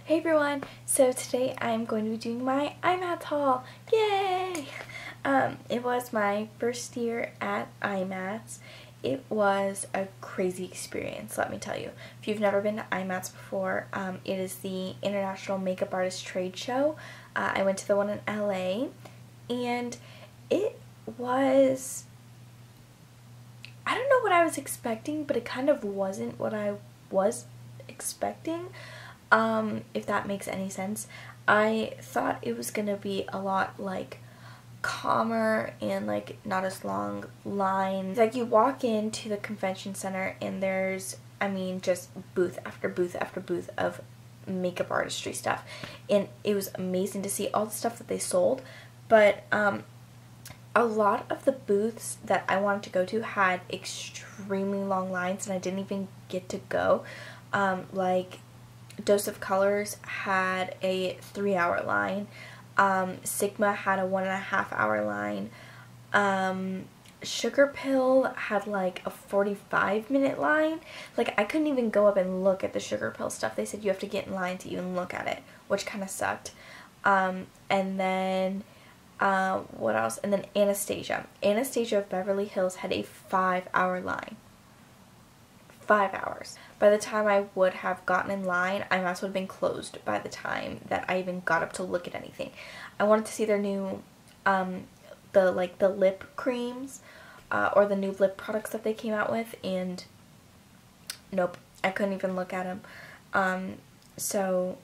Hey everyone! So today I'm going to be doing my IMATS haul. Yay! It was my first year at IMATS. It was a crazy experience, let me tell you. If you've never been to IMATS before, it is the International Makeup Artist Trade Show. I went to the one in LA, and it was... I don't know what I was expecting, but it kind of wasn't what I was expecting. If that makes any sense. I thought it was gonna be a lot like calmer and like not as long lines. Like you walk into the convention center and there's, I mean, just booth after booth after booth of makeup artistry stuff, and it was amazing to see all the stuff that they sold. But a lot of the booths that I wanted to go to had extremely long lines and I didn't even get to go. Like Dose of Colors had a 3-hour line. Sigma had a 1.5-hour line. Sugar Pill had like a 45-minute line. Like I couldn't even go up and look at the Sugar Pill stuff. They said you have to get in line to even look at it, which kind of sucked. And then what else? And then Anastasia. Anastasia of Beverly Hills had a 5-hour line. 5 hours. By the time I would have gotten in line, IMATS would have been closed by the time that I even got up to look at anything. I wanted to see their new, the lip creams, or the new lip products that they came out with, and nope, I couldn't even look at them. So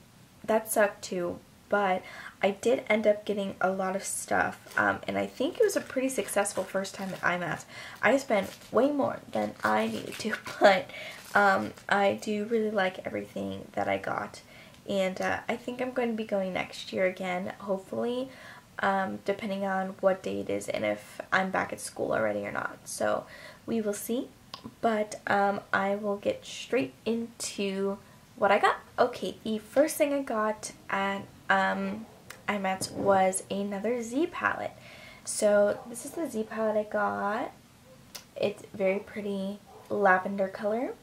that sucked too, but I did end up getting a lot of stuff, and I think it was a pretty successful first time at IMATS. I spent way more than I needed to, but I do really like everything that I got, and I think I'm going to be going next year again, hopefully, depending on what day it is and if I'm back at school already or not. So we will see, but I will get straight into what I got. Okay, the first thing I got at IMATS was another Z palette. So this is the Z palette I got. It's very pretty lavender color.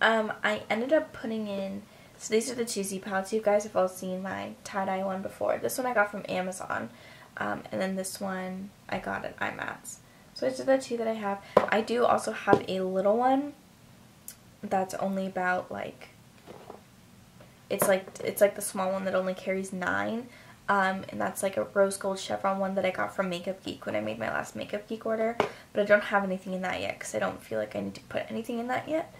I ended up putting in, so these are the two Z palettes. You guys have all seen my tie-dye one before. This one I got from Amazon, and then this one I got at IMATS. So these are the two that I have. I do also have a little one that's only about like, it's like the small one that only carries 9, and that's like a rose gold chevron one that I got from Makeup Geek when I made my last Makeup Geek order, but I don't have anything in that yet because I don't feel like I need to put anything in that yet.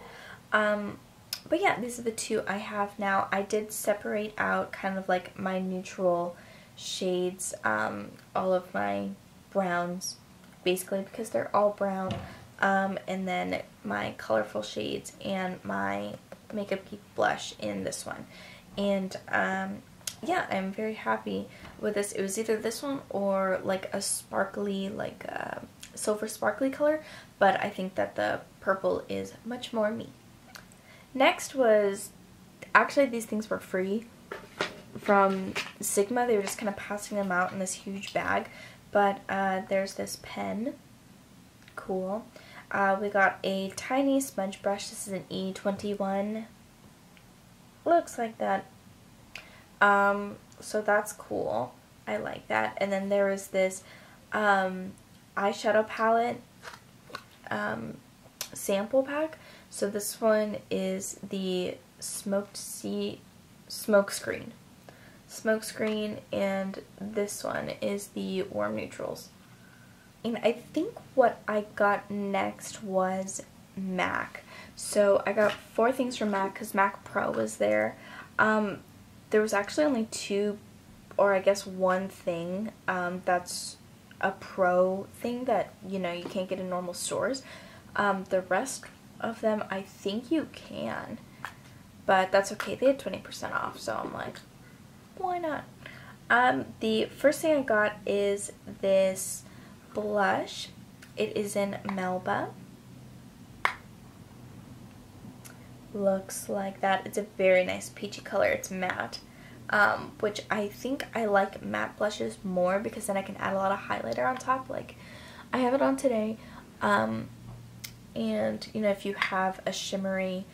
But yeah, these are the two I have now. I did separate out kind of like my neutral shades, all of my browns basically because they're all brown, and then my colorful shades and my Makeup Geek blush in this one. And yeah, I'm very happy with this. It was either this one or like a sparkly, like silver sparkly color, but I think that the purple is much more me. Next was, actually these things were free from Sigma. They were just kind of passing them out in this huge bag, but there's this pen. Cool. We got a tiny smudge brush. This is an E21. Looks like that. So that's cool. I like that. And then there was this eyeshadow palette sample pack. So this one is the Smokescreen, and this one is the Warm Neutrals. And I think what I got next was MAC. So I got 4 things from MAC because MAC Pro was there. There was actually only 2, or I guess 1 thing that's a Pro thing that, you know, you can't get in normal stores. The rest of them I think you can, but that's okay. They had 20% off, so I'm like, why not? The first thing I got is this blush. It is in Melba. Looks like that. It's a very nice peachy color. It's matte, which I think I like matte blushes more because then I can add a lot of highlighter on top. Like I have it on today, and you know, if you have a shimmery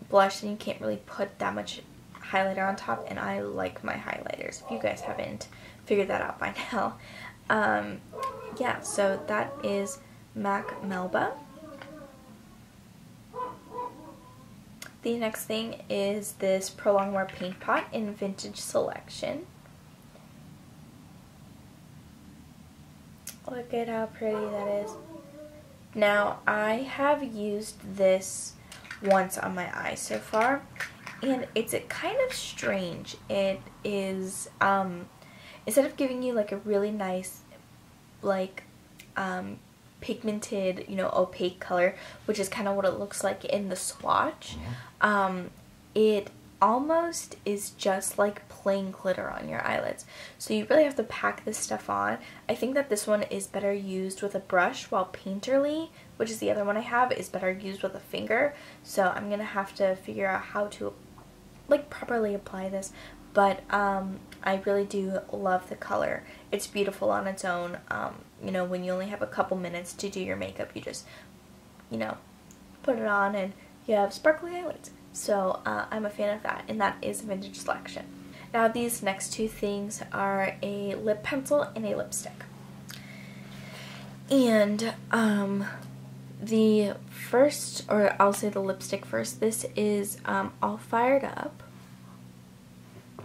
blush, then you can't really put that much highlighter on top, and I like my highlighters, if you guys haven't figured that out by now. Yeah, so that is MAC Melba. The next thing is this Prolong Wear paint pot in Vintage Selection. Look at how pretty that is. Now, I have used this once on my eye so far, and it's kind of strange. It is, instead of giving you like a really nice, like, pigmented, you know, opaque color, which is kind of what it looks like in the swatch, it almost is just like plain glitter on your eyelids. So you really have to pack this stuff on. I think that this one is better used with a brush, while Painterly, which is the other one I have, is better used with a finger. So I'm gonna have to figure out how to like properly apply this, but I really do love the color. It's beautiful on its own. You know, when you only have a couple minutes to do your makeup, you just, you know, put it on and you have sparkly eyelids. So I'm a fan of that, and that is Vintage Selection. Now these next two things are a lip pencil and a lipstick. And the first, or I'll say the lipstick first, this is All Fired Up,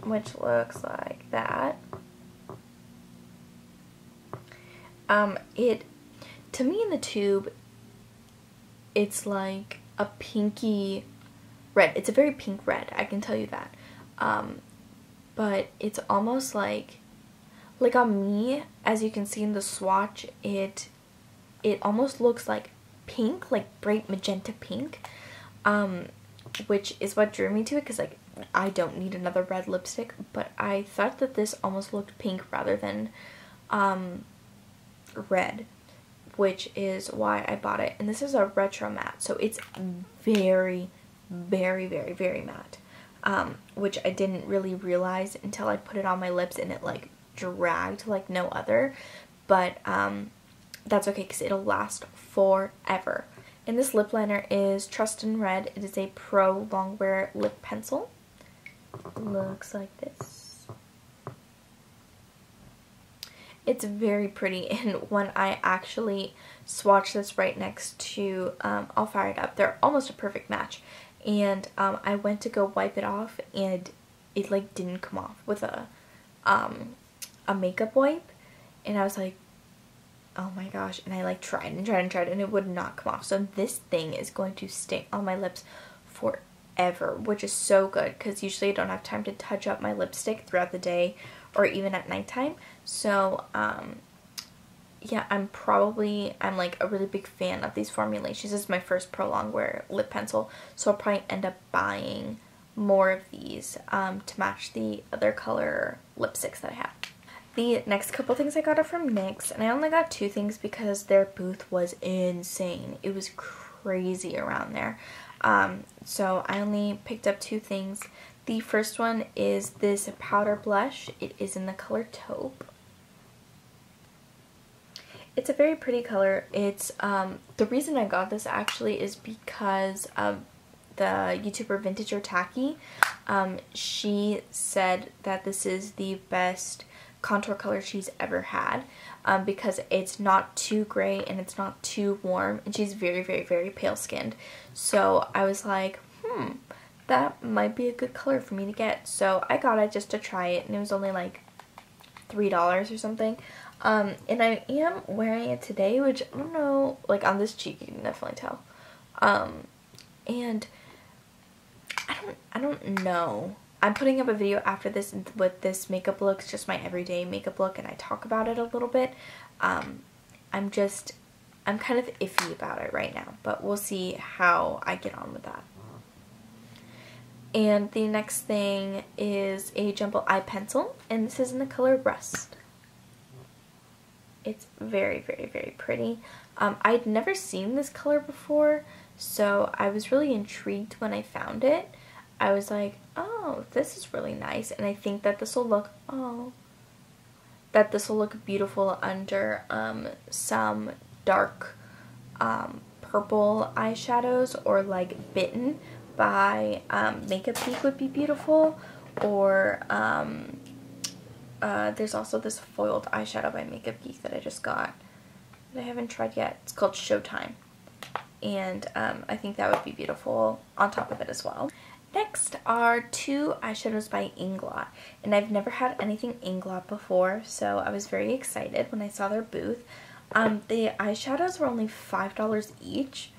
which looks like that. To me in the tube, it's like a pinky red. It's a very pink red, I can tell you that. But it's almost like on me, as you can see in the swatch, it almost looks like pink, like bright magenta pink, which is what drew me to it, because like I don't need another red lipstick, but I thought that this almost looked pink rather than red, which is why I bought it. And this is a retro matte, so it's very, very, very, very matte, which I didn't really realize until I put it on my lips, and it like dragged like no other, but that's okay because it'll last forever. And this lip liner is Trust in Red. It is a Pro Longwear lip pencil. Looks like this. It's very pretty, and when I actually swatch this right next to All Fired Up, they're almost a perfect match. And I went to go wipe it off, and it like didn't come off with a makeup wipe, and I was like, oh my gosh, and I like tried and tried and tried, and it would not come off. So this thing is going to stay on my lips forever, which is so good, because usually I don't have time to touch up my lipstick throughout the day or even at nighttime. So yeah, I'm like a really big fan of these formulations. This is my first Pro Longwear lip pencil, so I'll probably end up buying more of these to match the other color lipsticks that I have. The next couple things I got are from NYX, and I only got two things because their booth was insane. It was crazy around there. So I only picked up two things. The first one is this powder blush. It is in the color Taupe. It's a very pretty color. It's the reason I got this actually is because of the YouTuber Vintage or Tacky. She said that this is the best contour color she's ever had, because it's not too gray and it's not too warm, and she's very, very, very pale skinned. So I was like, that might be a good color for me to get. So I got it just to try it, and it was only like $3 or something. And I am wearing it today, which I don't know, like on this cheek you can definitely tell. And I don't know. I'm putting up a video after this with this makeup look. It's just my everyday makeup look, and I talk about it a little bit. I'm kind of iffy about it right now, but we'll see how I get on with that. And the next thing is a Jumbo Eye Pencil, and this is in the color Rust. It's very, very, very pretty. I'd never seen this color before, so I was really intrigued when I found it. I was like, oh, this is really nice, and I think that this will look, beautiful under some dark purple eyeshadows, or like Bitten, by Makeup Geek would be beautiful, or there's also this foiled eyeshadow by Makeup Geek that I just got that I haven't tried yet. It's called Showtime, and I think that would be beautiful on top of it as well. Next are two eyeshadows by Inglot, and I've never had anything Inglot before, so I was very excited when I saw their booth. The eyeshadows were only $5 each,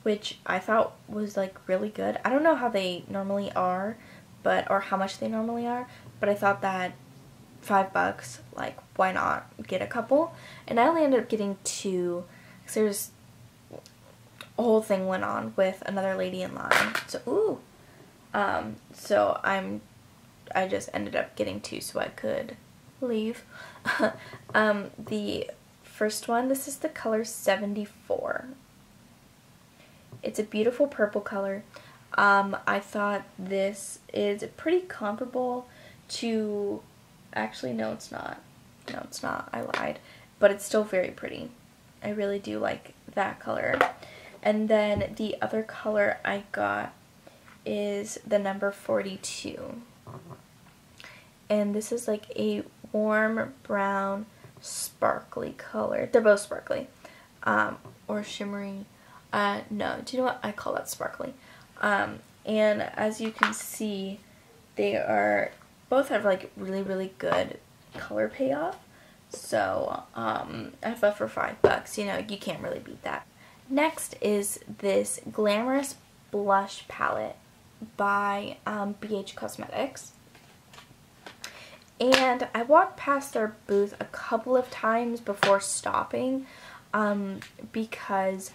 which I thought was like really good. I don't know how they normally are, or how much they normally are, but I thought that $5, like, why not get a couple? And I only ended up getting two, because there's a whole thing went on with another lady in line. So, ooh. So I just ended up getting two so I could leave. The first one, this is the color 74. It's a beautiful purple color. I thought this is pretty comparable to, actually no it's not. No it's not, I lied. But it's still very pretty. I really do like that color. And then the other color I got is the number 42. And this is like a warm brown sparkly color. They're both sparkly. Or shimmery. No, do you know what? I call that sparkly. And as you can see, they are both have like really good color payoff. So I thought for $5, you know, you can't really beat that. Next is this Glamorous Blush Palette by BH Cosmetics. And I walked past their booth a couple of times before stopping because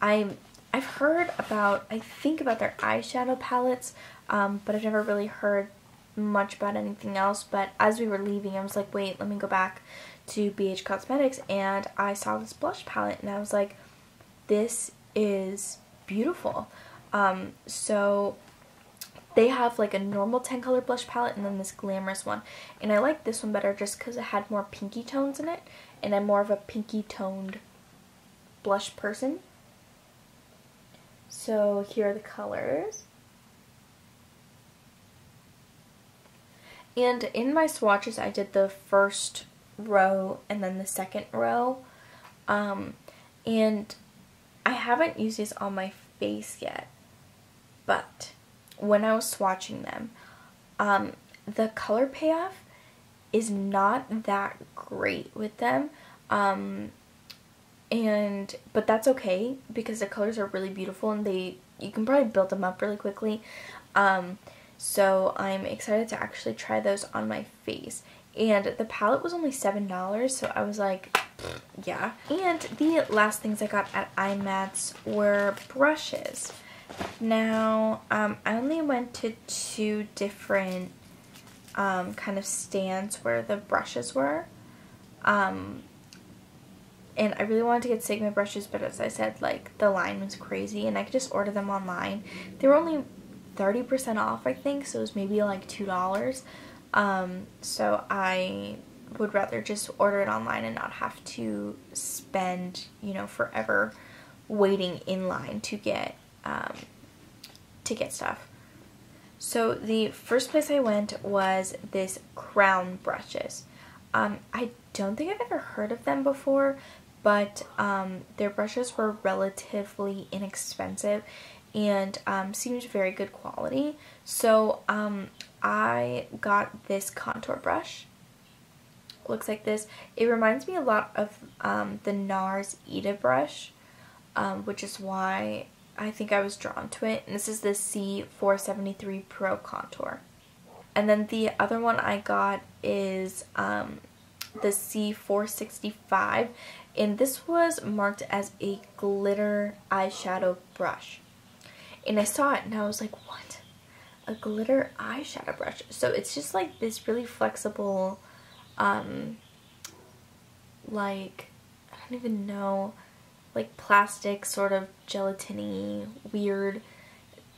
I've heard about, I think about their eyeshadow palettes, but I've never really heard much about anything else. But as we were leaving, I was like, wait, let me go back to BH Cosmetics, and I saw this blush palette, and I was like, this is beautiful. So they have like a normal 10 color blush palette and then this glamorous one, and I like this one better just because it had more pinky tones in it, and I'm more of a pinky toned blush person. So here are the colors. And in my swatches I did the first row and then the second row, and I haven't used these on my face yet, but when I was swatching them, the color payoff is not that great with them, but that's okay because the colors are really beautiful and you can probably build them up really quickly. So I'm excited to actually try those on my face. And the palette was only $7, so I was like, yeah. And the last things I got at IMATS were brushes. Now, I only went to two different kind of stands where the brushes were. And I really wanted to get Sigma brushes, but as I said, like, the line was crazy and I could just order them online. They were only 30% off, I think, so it was maybe like $2. So I would rather just order it online and not have to spend, you know, forever waiting in line to get stuff. So the first place I went was this Crown brushes. I don't think I've ever heard of them before, but their brushes were relatively inexpensive and seemed very good quality. So I got this contour brush. Looks like this. It reminds me a lot of the NARS Ita brush, which is why I think I was drawn to it. And this is the C473 Pro Contour. And then the other one I got is the C465, and this was marked as a glitter eyeshadow brush. And I saw it and I was like, what? A glitter eyeshadow brush. So it's just like this really flexible, like, I don't even know, like plastic sort of gelatiny weird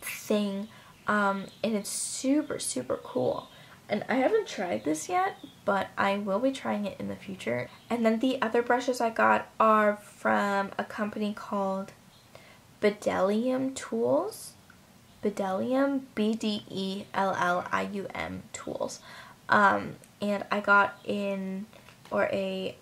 thing, and it's super cool. And I haven't tried this yet, but I will be trying it in the future. And then the other brushes I got are from a company called Bdellium Tools. Bdellium, Bdellium tools. And I got in, or a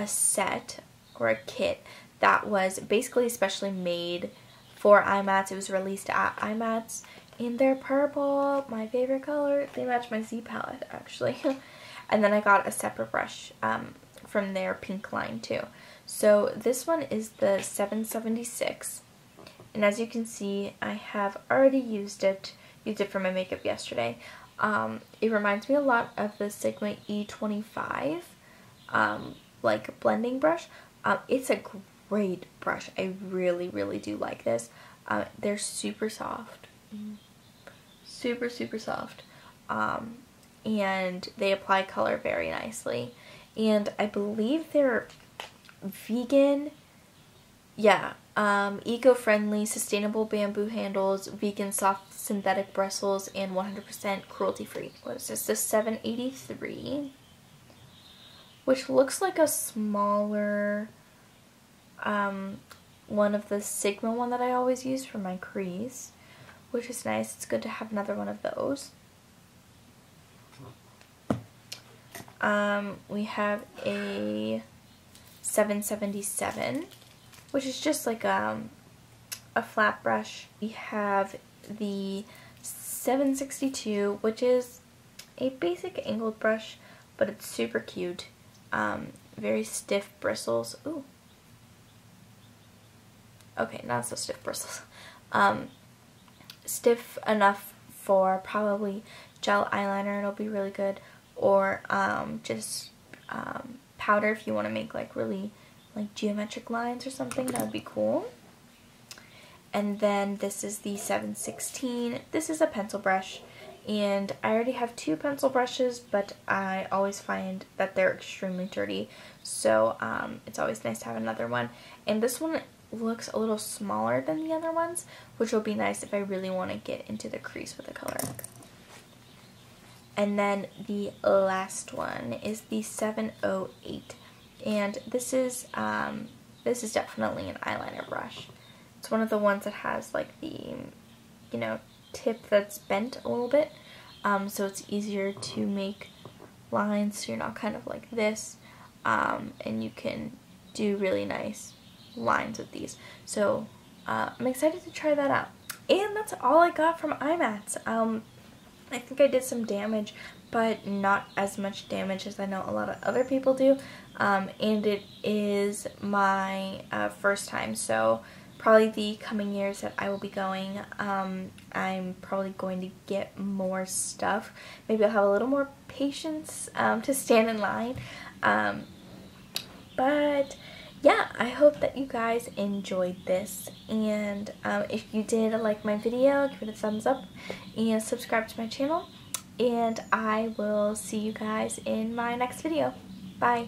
set, or a kit that was basically especially made for IMATS. It was released at IMATS, and they're purple, my favorite color. They match my Z palette, actually. And then I got a separate brush from their pink line too. So this one is the 776, and as you can see, I have already used it for my makeup yesterday. It reminds me a lot of the Sigma E25 like blending brush. It's a great brush. I really, really do like this. They're super soft. Super, super soft. And they apply color very nicely. And I believe they're vegan. Yeah. Eco-friendly, sustainable bamboo handles, vegan soft synthetic bristles, and 100% cruelty-free. What is this? The 783. Which looks like a smaller one of the Sigma one that I always use for my crease, which is nice. It's good to have another one of those. We have a 777, which is just like a flat brush. We have the 762, which is a basic angled brush, but it's super cute. Very stiff bristles. Ooh. Okay, not so stiff bristles. Stiff enough for probably gel eyeliner. It'll be really good. Or just powder if you want to make like really like geometric lines or something. That would be cool. And then this is the 716. This is a pencil brush. And I already have two pencil brushes, but I always find that they're extremely dirty. So it's always nice to have another one. And this one looks a little smaller than the other ones, which will be nice if I really want to get into the crease with the color. And then the last one is the 708. And this is definitely an eyeliner brush. It's one of the ones that has like the, you know, tip that's bent a little bit, so it's easier to make lines so you're not kind of like this, and you can do really nice lines with these. So I'm excited to try that out. And that's all I got from IMATS. I think I did some damage, but not as much damage as I know a lot of other people do, and it is my first time, so probably the coming years that I will be going, I'm probably going to get more stuff. Maybe I'll have a little more patience to stand in line. But yeah, I hope that you guys enjoyed this. And if you did like my video, give it a thumbs up and subscribe to my channel. And I will see you guys in my next video. Bye.